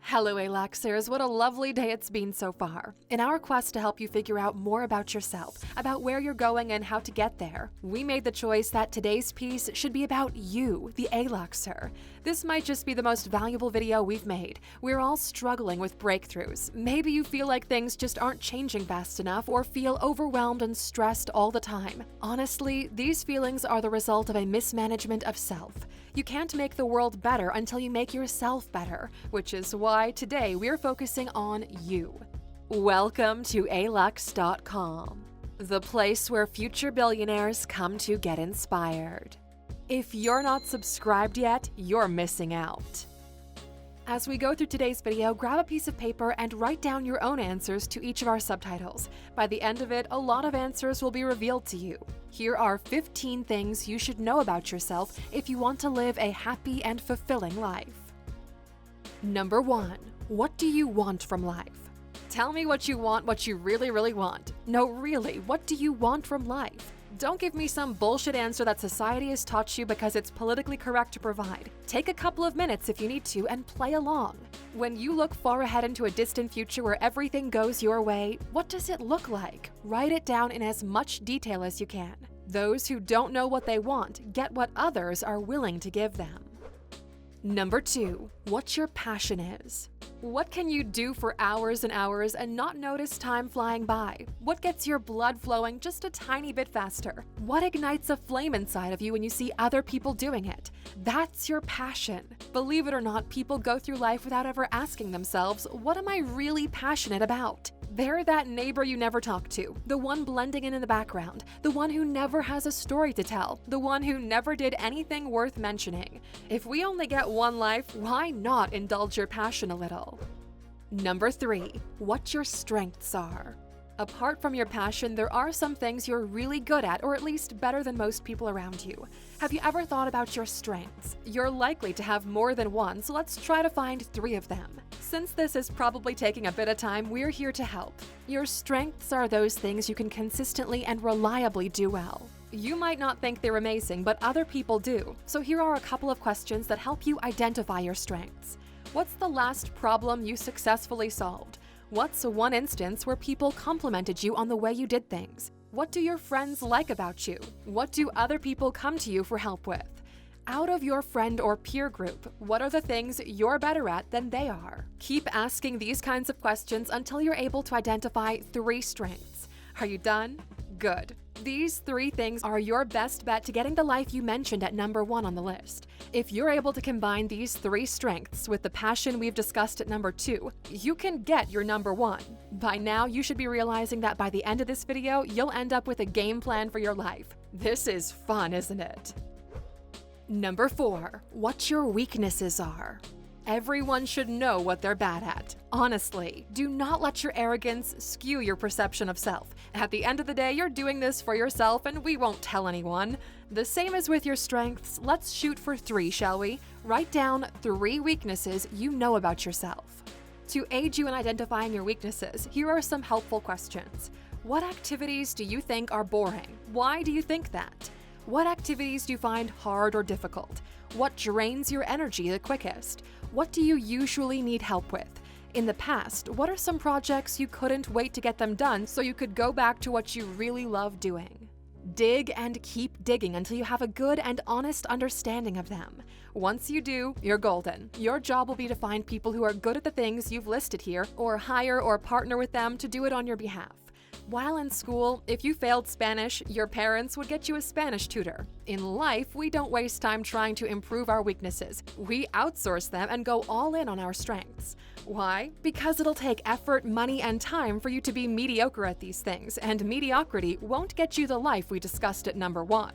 Hello, Aluxers. What a lovely day it's been so far. In our quest to help you figure out more about yourself, about where you're going and how to get there, we made the choice that today's piece should be about you, the Aluxer. This might just be the most valuable video we've made. We're all struggling with breakthroughs. Maybe you feel like things just aren't changing fast enough or feel overwhelmed and stressed all the time. Honestly, these feelings are the result of a mismanagement of self. You can't make the world better until you make yourself better, which is why today we're focusing on you. Welcome to Alux.com, the place where future billionaires come to get inspired. If you're not subscribed yet, you're missing out. As we go through today's video, grab a piece of paper and write down your own answers to each of our subtitles. By the end of it, a lot of answers will be revealed to you. Here are 15 things you should know about yourself if you want to live a happy and fulfilling life. Number 1. What do you want from life? Tell me what you want, what you really want. No, really, what do you want from life? Don't give me some bullshit answer that society has taught you because it's politically correct to provide. Take a couple of minutes if you need to and play along. When you look far ahead into a distant future where everything goes your way, what does it look like? Write it down in as much detail as you can. Those who don't know what they want get what others are willing to give them. Number 2. What your passion is. What can you do for hours and hours and not notice time flying by? What gets your blood flowing just a tiny bit faster? What ignites a flame inside of you when you see other people doing it? That's your passion. Believe it or not, people go through life without ever asking themselves, what am I really passionate about? They're that neighbor you never talk to, the one blending in the background, the one who never has a story to tell, the one who never did anything worth mentioning. If we only get one life, why not indulge your passion a little? Number 3. What your strengths are. Apart from your passion, there are some things you're really good at, or at least better than most people around you. Have you ever thought about your strengths? You're likely to have more than one, so let's try to find 3 of them. Since this is probably taking a bit of time, we're here to help. Your strengths are those things you can consistently and reliably do well. You might not think they're amazing, but other people do. So here are a couple of questions that help you identify your strengths. What's the last problem you successfully solved? What's one instance where people complimented you on the way you did things? What do your friends like about you? What do other people come to you for help with? Out of your friend or peer group, what are the things you're better at than they are? Keep asking these kinds of questions until you're able to identify 3 strengths. Are you done? Good. These 3 things are your best bet to getting the life you mentioned at number 1 on the list. If you're able to combine these 3 strengths with the passion we've discussed at number 2, you can get your number 1. By now, you should be realizing that by the end of this video, you'll end up with a game plan for your life. This is fun, isn't it? Number 4. What your weaknesses are. Everyone should know what they're bad at. Honestly, do not let your arrogance skew your perception of self. At the end of the day, you're doing this for yourself and we won't tell anyone. The same as with your strengths, let's shoot for 3, shall we? Write down 3 weaknesses you know about yourself. To aid you in identifying your weaknesses, here are some helpful questions. What activities do you think are boring? Why do you think that? What activities do you find hard or difficult? What drains your energy the quickest? What do you usually need help with? In the past, what are some projects you couldn't wait to get them done so you could go back to what you really love doing? Dig and keep digging until you have a good and honest understanding of them. Once you do, you're golden. Your job will be to find people who are good at the things you've listed here, or hire or partner with them to do it on your behalf. While in school, if you failed Spanish, your parents would get you a Spanish tutor. In life, we don't waste time trying to improve our weaknesses. We outsource them and go all in on our strengths. Why? Because it'll take effort, money, and time for you to be mediocre at these things, and mediocrity won't get you the life we discussed at number 1.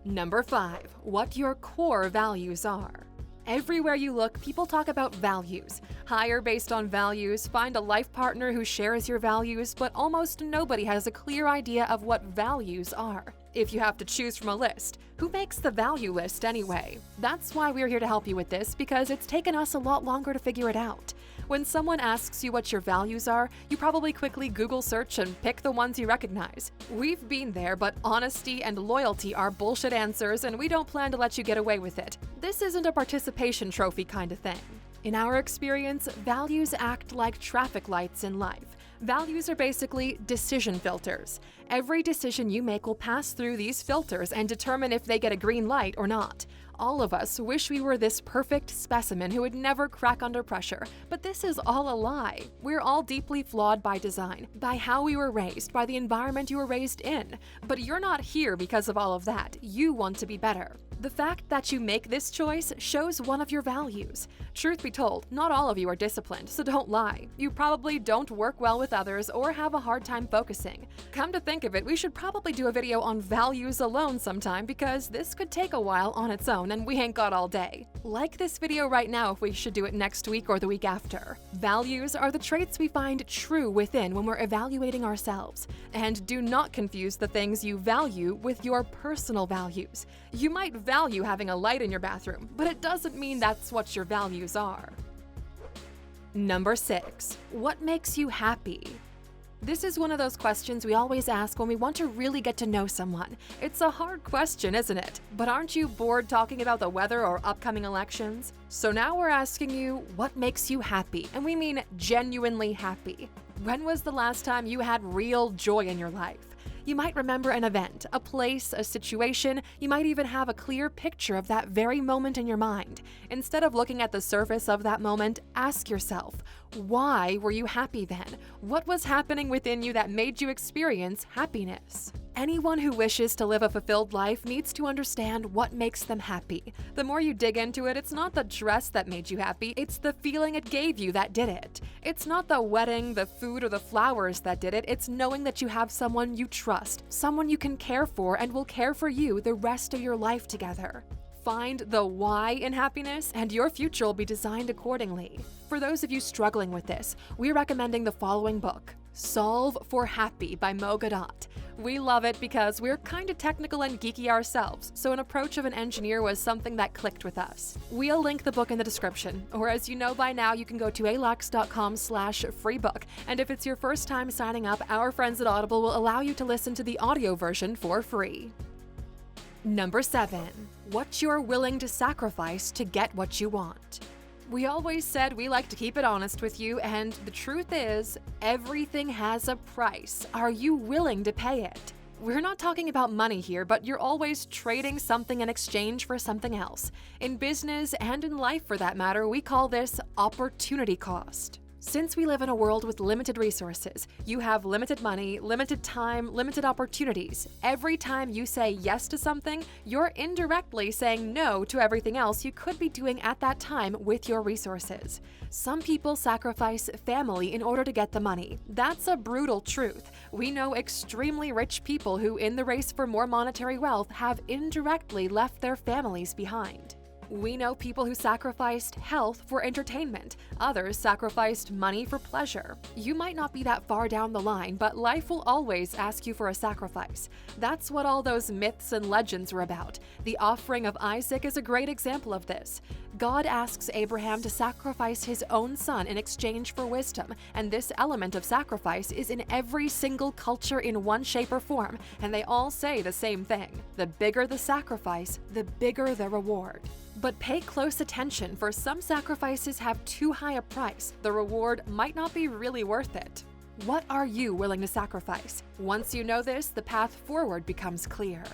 Number 5. What your core values are. Everywhere you look, people talk about values. Hire based on values, find a life partner who shares your values, but almost nobody has a clear idea of what values are. If you have to choose from a list, who makes the value list anyway? That's why we're here to help you with this, because it's taken us a lot longer to figure it out. When someone asks you what your values are, you probably quickly Google search and pick the ones you recognize. We've been there, but honesty and loyalty are bullshit answers, and we don't plan to let you get away with it. This isn't a participation trophy kind of thing. In our experience, values act like traffic lights in life. Values are basically decision filters. Every decision you make will pass through these filters and determine if they get a green light or not. All of us wish we were this perfect specimen who would never crack under pressure, but this is all a lie. We're all deeply flawed by design, by how we were raised, by the environment you were raised in. But you're not here because of all of that. You want to be better. The fact that you make this choice shows one of your values. Truth be told, not all of you are disciplined, so don't lie. You probably don't work well with others or have a hard time focusing. Come to think of it, we should probably do a video on values alone sometime because this could take a while on its own and we ain't got all day. Like this video right now if we should do it next week or the week after. Values are the traits we find true within when we're evaluating ourselves. And do not confuse the things you value with your personal values. You might value having a light in your bathroom, but it doesn't mean that's what your values are. Number 6. What makes you happy? This is one of those questions we always ask when we want to really get to know someone. It's a hard question, isn't it? But aren't you bored talking about the weather or upcoming elections? So now we're asking you, what makes you happy? And we mean genuinely happy. When was the last time you had real joy in your life? You might remember an event, a place, a situation. You might even have a clear picture of that very moment in your mind. Instead of looking at the surface of that moment, ask yourself, why were you happy then? What was happening within you that made you experience happiness? Anyone who wishes to live a fulfilled life needs to understand what makes them happy. The more you dig into it, it's not the dress that made you happy, it's the feeling it gave you that did it. It's not the wedding, the food, or the flowers that did it, it's knowing that you have someone you trust, someone you can care for and will care for you the rest of your life together. Find the why in happiness, and your future will be designed accordingly. For those of you struggling with this, we're recommending the following book, Solve for Happy by Mo Gadot. We love it because we're kind of technical and geeky ourselves, so an approach of an engineer was something that clicked with us. We'll link the book in the description, or as you know by now, you can go to Alux.com/freebook, and if it's your first time signing up, our friends at Audible will allow you to listen to the audio version for free. Number 7. What you're willing to sacrifice to get what you want. We always said we like to keep it honest with you, and the truth is, everything has a price. Are you willing to pay it? We're not talking about money here, but you're always trading something in exchange for something else. In business and in life for that matter, we call this opportunity cost. Since we live in a world with limited resources, you have limited money, limited time, limited opportunities. Every time you say yes to something, you're indirectly saying no to everything else you could be doing at that time with your resources. Some people sacrifice family in order to get the money. That's a brutal truth. We know extremely rich people who, in the race for more monetary wealth, have indirectly left their families behind. We know people who sacrificed health for entertainment. Others sacrificed money for pleasure. You might not be that far down the line, but life will always ask you for a sacrifice. That's what all those myths and legends were about. The offering of Isaac is a great example of this. God asks Abraham to sacrifice his own son in exchange for wisdom, and this element of sacrifice is in every single culture in one shape or form, and they all say the same thing. The bigger the sacrifice, the bigger the reward. But pay close attention, for some sacrifices have too high a price. The reward might not be really worth it. What are you willing to sacrifice? Once you know this, the path forward becomes clear.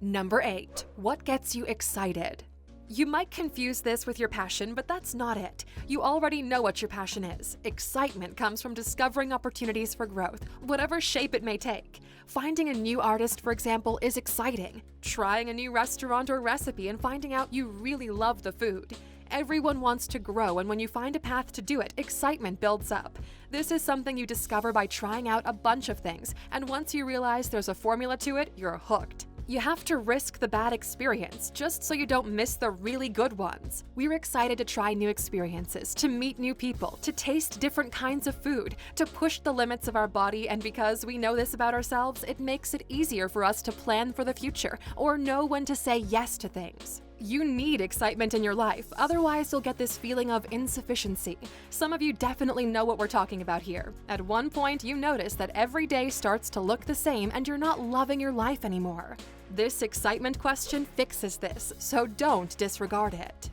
Number 8. What gets you excited? You might confuse this with your passion, but that's not it. You already know what your passion is. Excitement comes from discovering opportunities for growth, whatever shape it may take. Finding a new artist, for example, is exciting. Trying a new restaurant or recipe and finding out you really love the food. Everyone wants to grow, and when you find a path to do it, excitement builds up. This is something you discover by trying out a bunch of things, and once you realize there's a formula to it, you're hooked. You have to risk the bad experience just so you don't miss the really good ones. We're excited to try new experiences, to meet new people, to taste different kinds of food, to push the limits of our body, and because we know this about ourselves, it makes it easier for us to plan for the future or know when to say yes to things. You need excitement in your life, otherwise you'll get this feeling of insufficiency. Some of you definitely know what we're talking about here. At one point, you notice that every day starts to look the same and you're not loving your life anymore. This excitement question fixes this, so don't disregard it.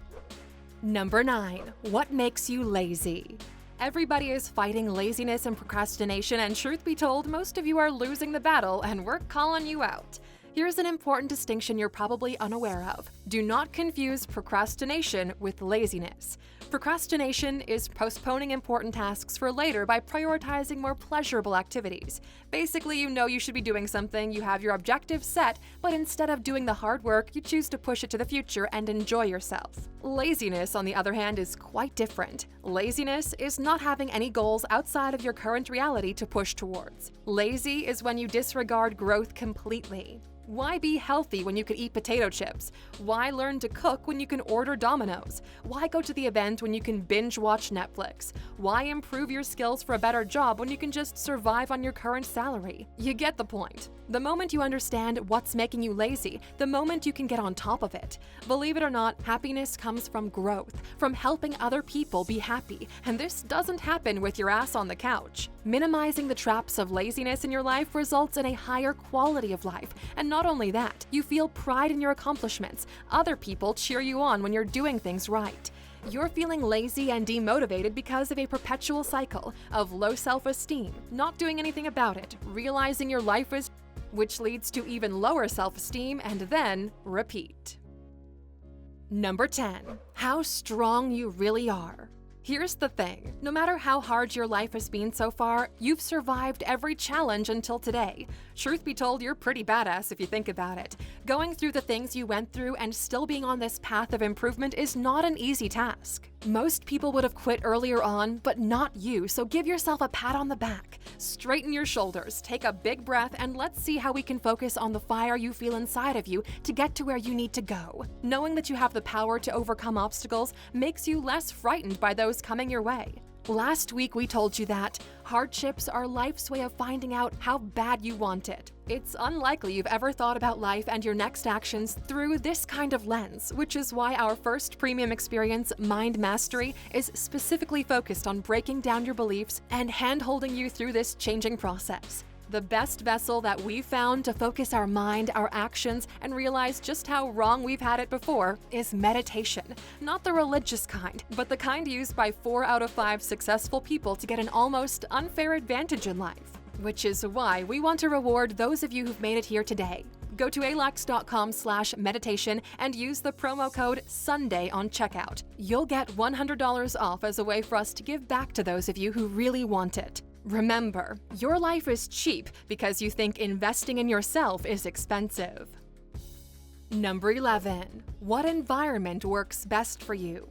Number 9. What makes you lazy? Everybody is fighting laziness and procrastination, and truth be told, most of you are losing the battle, and we're calling you out. Here's an important distinction you're probably unaware of. Do not confuse procrastination with laziness. Procrastination is postponing important tasks for later by prioritizing more pleasurable activities. Basically, you know you should be doing something, you have your objectives set, but instead of doing the hard work, you choose to push it to the future and enjoy yourself. Laziness, on the other hand, is quite different. Laziness is not having any goals outside of your current reality to push towards. Lazy is when you disregard growth completely. Why be healthy when you could eat potato chips? Why learn to cook when you can order Domino's? Why go to the event when you can binge watch Netflix? Why improve your skills for a better job when you can just survive on your current salary? You get the point. The moment you understand what's making you lazy, the moment you can get on top of it. Believe it or not, happiness comes from growth, from helping other people be happy, and this doesn't happen with your ass on the couch. Minimizing the traps of laziness in your life results in a higher quality of life, and not only that, you feel pride in your accomplishments. Other people cheer you on when you're doing things right. You're feeling lazy and demotivated because of a perpetual cycle of low self-esteem, not doing anything about it, realizing your life is which leads to even lower self-esteem, and then repeat. Number 10. How strong you really are. Here's the thing, no matter how hard your life has been so far, you've survived every challenge until today. Truth be told, you're pretty badass if you think about it. Going through the things you went through and still being on this path of improvement is not an easy task. Most people would have quit earlier on, but not you, so give yourself a pat on the back. Straighten your shoulders, take a big breath, and let's see how we can focus on the fire you feel inside of you to get to where you need to go. Knowing that you have the power to overcome obstacles makes you less frightened by those coming your way. Last week we told you that hardships are life's way of finding out how bad you want it. It's unlikely you've ever thought about life and your next actions through this kind of lens, which is why our first premium experience, Mind Mastery, is specifically focused on breaking down your beliefs and hand-holding you through this changing process. The best vessel that we've found to focus our mind, our actions, and realize just how wrong we've had it before is meditation. Not the religious kind, but the kind used by 4 out of 5 successful people to get an almost unfair advantage in life. Which is why we want to reward those of you who've made it here today. Go to Alux.com/meditation and use the promo code SUNDAY on checkout. You'll get $100 off as a way for us to give back to those of you who really want it. Remember, your life is cheap because you think investing in yourself is expensive. Number 11. What environment works best for you?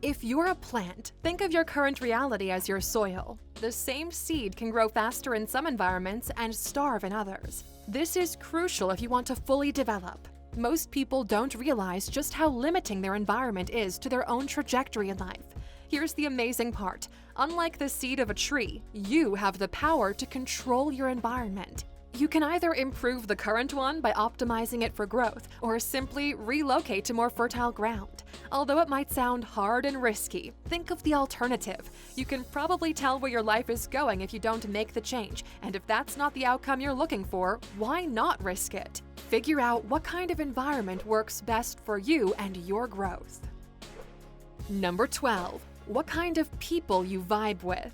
If you're a plant, think of your current reality as your soil. The same seed can grow faster in some environments and starve in others. This is crucial if you want to fully develop. Most people don't realize just how limiting their environment is to their own trajectory in life. Here's the amazing part. Unlike the seed of a tree, you have the power to control your environment. You can either improve the current one by optimizing it for growth, or simply relocate to more fertile ground. Although it might sound hard and risky, think of the alternative. You can probably tell where your life is going if you don't make the change, and if that's not the outcome you're looking for, why not risk it? Figure out what kind of environment works best for you and your growth. Number 12. What kind of people you vibe with.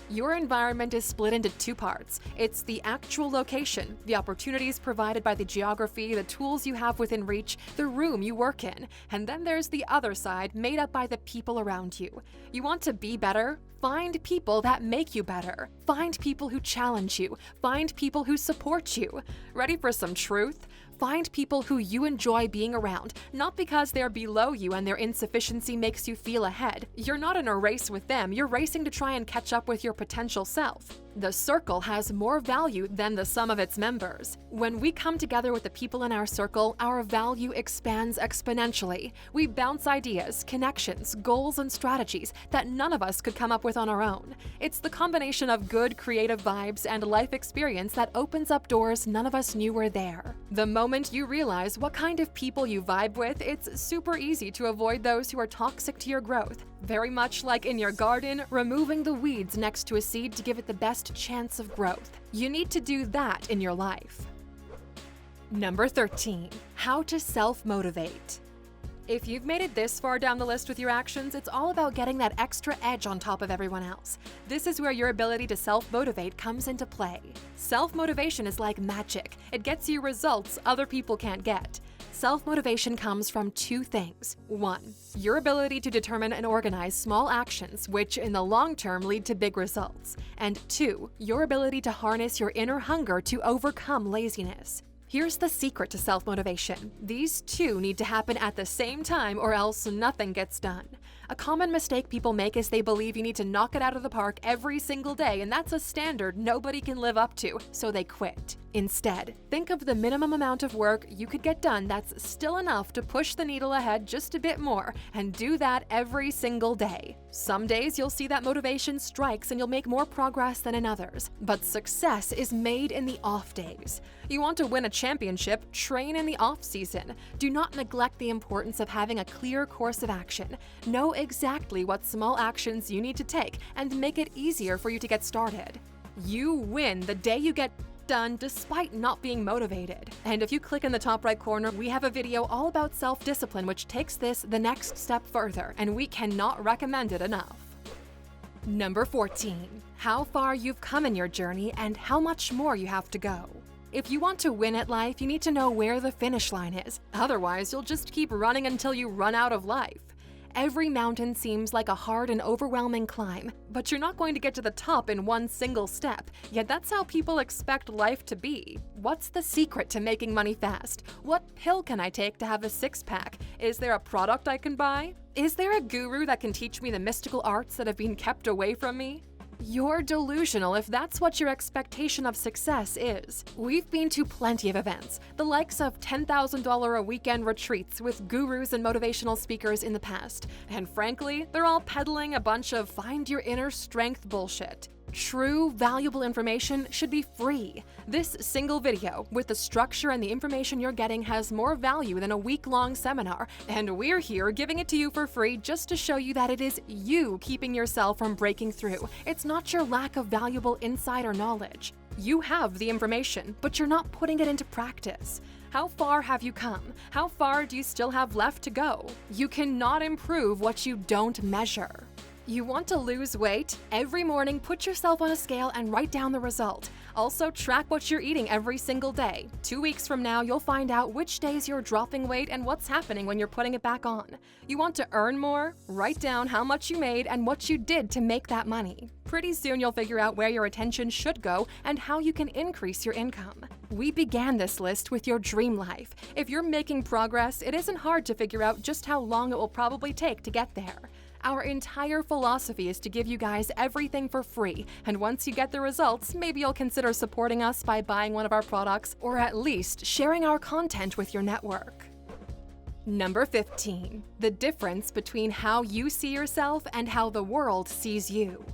Your environment is split into 2 parts. It's the actual location, the opportunities provided by the geography, the tools you have within reach, the room you work in, and then there's the other side made up by the people around you. You want to be better? Find people that make you better. Find people who challenge you. Find people who support you. Ready for some truth? Find people who you enjoy being around, not because they're below you and their insufficiency makes you feel ahead. You're not in a race with them, you're racing to try and catch up with your potential self. The circle has more value than the sum of its members. When we come together with the people in our circle, our value expands exponentially. We bounce ideas, connections, goals, and strategies that none of us could come up with on our own. It's the combination of good creative vibes and life experience that opens up doors none of us knew were there. The moment you realize what kind of people you vibe with, it's super easy to avoid those who are toxic to your growth. Very much like in your garden, removing the weeds next to a seed to give it the best chance of growth. You need to do that in your life. Number 13. How to self-motivate. If you've made it this far down the list with your actions, it's all about getting that extra edge on top of everyone else. This is where your ability to self-motivate comes into play. Self-motivation is like magic. It gets you results other people can't get. Self-motivation comes from two things. 1. Your ability to determine and organize small actions, which in the long term lead to big results. And 2. Your ability to harness your inner hunger to overcome laziness. Here's the secret to self-motivation. These two need to happen at the same time or else nothing gets done. A common mistake people make is they believe you need to knock it out of the park every single day, and that's a standard nobody can live up to, so they quit. Instead, think of the minimum amount of work you could get done that's still enough to push the needle ahead just a bit more, and do that every single day. Some days you'll see that motivation strikes and you'll make more progress than in others, but success is made in the off days. You want to win a championship, train in the off season. Do not neglect the importance of having a clear course of action. Know exactly what small actions you need to take and make it easier for you to get started. You win the day you get done despite not being motivated. And if you click in the top right corner, we have a video all about self-discipline which takes this the next step further, and we cannot recommend it enough. Number 14. How far you've come in your journey and how much more you have to go. If you want to win at life, you need to know where the finish line is. Otherwise, you'll just keep running until you run out of life. Every mountain seems like a hard and overwhelming climb, but you're not going to get to the top in one single step, yet that's how people expect life to be. What's the secret to making money fast? What pill can I take to have a six-pack? Is there a product I can buy? Is there a guru that can teach me the mystical arts that have been kept away from me? You're delusional if that's what your expectation of success is. We've been to plenty of events, the likes of $10,000 a weekend retreats with gurus and motivational speakers in the past, and frankly, they're all peddling a bunch of find your inner strength bullshit. True, valuable information should be free. This single video, with the structure and the information you're getting, has more value than a week-long seminar, and we're here giving it to you for free just to show you that it is you keeping yourself from breaking through. It's not your lack of valuable insight or knowledge. You have the information, but you're not putting it into practice. How far have you come? How far do you still have left to go? You cannot improve what you don't measure. You want to lose weight? Every morning, put yourself on a scale and write down the result. Also, track what you're eating every single day. 2 weeks from now, you'll find out which days you're dropping weight and what's happening when you're putting it back on. You want to earn more? Write down how much you made and what you did to make that money. Pretty soon, you'll figure out where your attention should go and how you can increase your income. We began this list with your dream life. If you're making progress, it isn't hard to figure out just how long it will probably take to get there. Our entire philosophy is to give you guys everything for free, and once you get the results, maybe you'll consider supporting us by buying one of our products or at least sharing our content with your network. Number 15. The difference between how you see yourself and how the world sees you.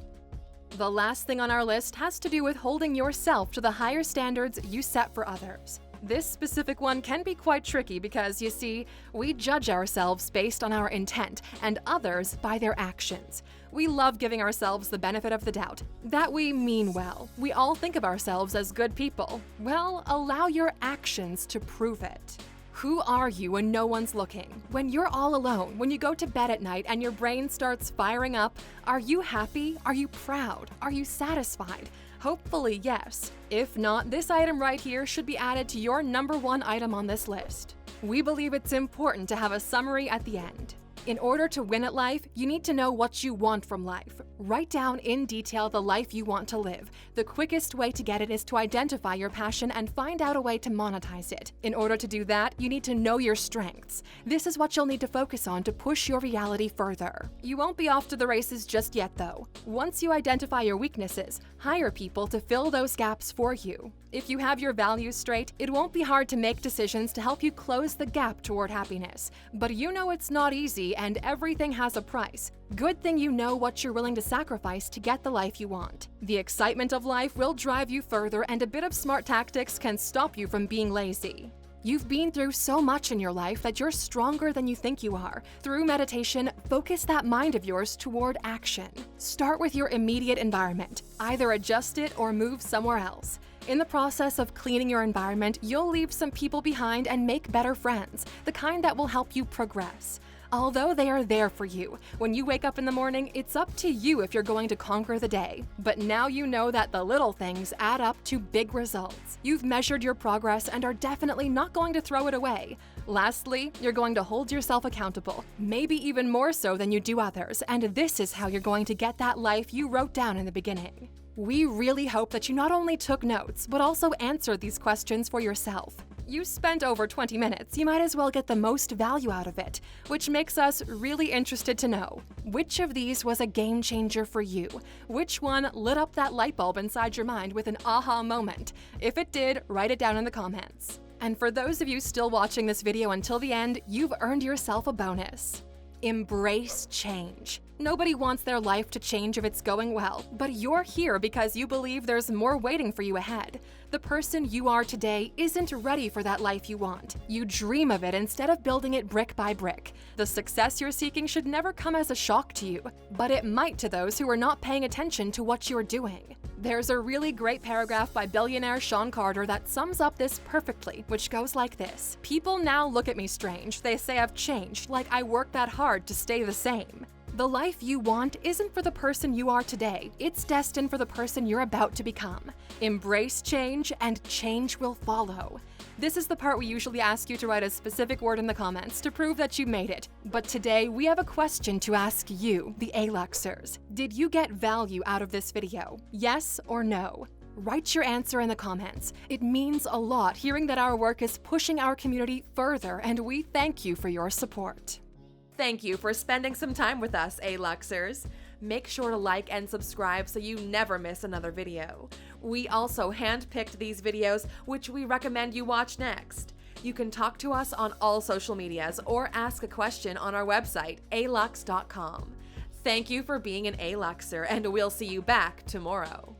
The last thing on our list has to do with holding yourself to the higher standards you set for others. This specific one can be quite tricky because, you see, we judge ourselves based on our intent and others by their actions. We love giving ourselves the benefit of the doubt, that we mean well. We all think of ourselves as good people. Well, allow your actions to prove it. Who are you when no one's looking? When you're all alone, when you go to bed at night and your brain starts firing up, are you happy? Are you proud? Are you satisfied? Hopefully, yes. If not, this item right here should be added to your number 1 item on this list. We believe it's important to have a summary at the end. In order to win at life, you need to know what you want from life. Write down in detail the life you want to live. The quickest way to get it is to identify your passion and find out a way to monetize it. In order to do that, you need to know your strengths. This is what you'll need to focus on to push your reality further. You won't be off to the races just yet, though. Once you identify your weaknesses, hire people to fill those gaps for you. If you have your values straight, it won't be hard to make decisions to help you close the gap toward happiness. But you know it's not easy and everything has a price. Good thing you know what you're willing to sacrifice to get the life you want. The excitement of life will drive you further, and a bit of smart tactics can stop you from being lazy. You've been through so much in your life that you're stronger than you think you are. Through meditation, focus that mind of yours toward action. Start with your immediate environment. Either adjust it or move somewhere else. In the process of cleaning your environment, you'll leave some people behind and make better friends, the kind that will help you progress. Although they are there for you, when you wake up in the morning, it's up to you if you're going to conquer the day. But now you know that the little things add up to big results. You've measured your progress and are definitely not going to throw it away. Lastly, you're going to hold yourself accountable, maybe even more so than you do others, and this is how you're going to get that life you wrote down in the beginning. We really hope that you not only took notes, but also answered these questions for yourself. You spent over 20 minutes, you might as well get the most value out of it, which makes us really interested to know, which of these was a game changer for you? Which one lit up that light bulb inside your mind with an aha moment? If it did, write it down in the comments. And for those of you still watching this video until the end, you've earned yourself a bonus. Embrace change. Nobody wants their life to change if it's going well, but you're here because you believe there's more waiting for you ahead. The person you are today isn't ready for that life you want. You dream of it instead of building it brick by brick. The success you're seeking should never come as a shock to you, but it might to those who are not paying attention to what you're doing. There's a really great paragraph by billionaire Sean Carter that sums up this perfectly, which goes like this. People now look at me strange. They say I've changed, like I worked that hard to stay the same. The life you want isn't for the person you are today. It's destined for the person you're about to become. Embrace change, and change will follow. This is the part we usually ask you to write a specific word in the comments to prove that you made it. But today, we have a question to ask you, the Aluxers. Did you get value out of this video? Yes or no? Write your answer in the comments. It means a lot hearing that our work is pushing our community further, and we thank you for your support. Thank you for spending some time with us, Aluxers. Make sure to like and subscribe so you never miss another video. We also handpicked these videos, which we recommend you watch next. You can talk to us on all social medias or ask a question on our website, Alux.com. Thank you for being an Aluxer, and we'll see you back tomorrow.